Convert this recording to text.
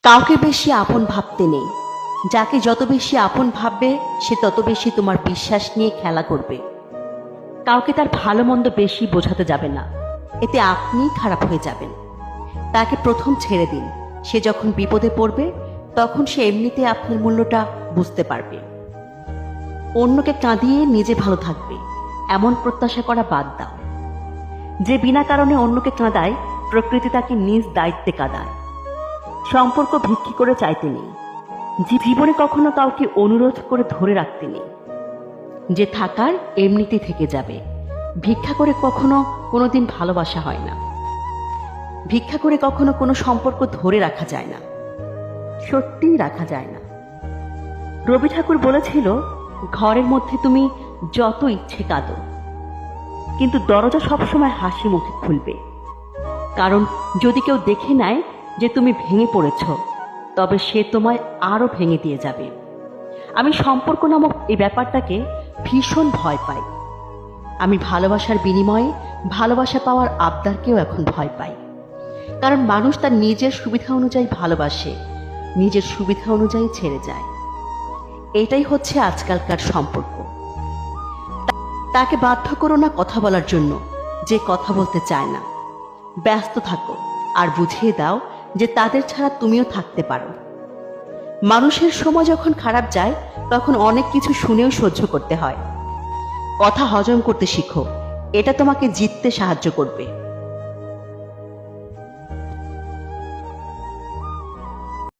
কাউকে বেশি আপন ভাবতে নেই। যাকে যত বেশি আপন ভাববে সে তত বেশি তোমার বিশ্বাস নিয়ে খেলা করবে। কাউকে তার ভালো মন্দ বেশি বোঝাতে যাবে না, এতে আপনিই খারাপ হয়ে যাবেন। তাকে প্রথম ছেড়ে দিন, সে যখন বিপদে পড়বে তখন সে এমনিতে আপনার মূল্যটা বুঝতে পারবে। অন্যকে কাঁদিয়ে নিজে ভালো থাকবে এমন প্রত্যাশা করা বাদ দাও। যে বিনা কারণে অন্যকে কাঁদায় প্রকৃতি তাকে নিজ দায়িত্বে কাঁদায়। সম্পর্ক ভিক্ষি করে চাইতে নেই, জীবনে কখনো কাউকে অনুরোধ করে ধরে রাখতে নেই। যে থাকার এমনিতে থেকে যাবে, ভিক্ষা করে কখনো কোনোদিন ভালোবাসা হয় না। ভিক্ষা করে কখনো কোনো সম্পর্ক ধরে রাখা যায় না, সত্যিই রাখা যায় না। রবি ঠাকুর বলেছিল, ঘরের মধ্যে তুমি যত ইচ্ছে কাঁদো, কিন্তু দরজা সবসময় হাসি মুখে খুলবে। কারণ যদি কেউ দেখে নেয় যে তুমি ভেঙে পড়েছ, তবে সে তোমায় আরো ভেঙে দিয়ে যাবে। আমি সম্পর্ক নামক এই ব্যাপারটাকে ভীষণ ভয় পাই। আমি ভালোবাসার বিনিময়ে ভালোবাসা পাওয়ার আবদারকেও এখন ভয় পাই। কারণ মানুষ তার নিজের সুবিধা অনুযায়ী ভালোবাসে, নিজের সুবিধা অনুযায়ী ছেড়ে যায়। এটাই হচ্ছে আজকালকার সম্পর্ক। তাকে বাধ্য করো না কথা বলার জন্য যে কথা বলতে চায় না। ব্যস্ত থাকো আর বুঝিয়ে দাও যে তাদের ছাড়া তুমিও থাকতে পারো। মানুষের সময় যখন খারাপ যায় তখন অনেক কিছু শুনেও সহ্য করতে হয়। কথা হজম করতে শিখো, এটা তোমাকে জিততে সাহায্য করবে।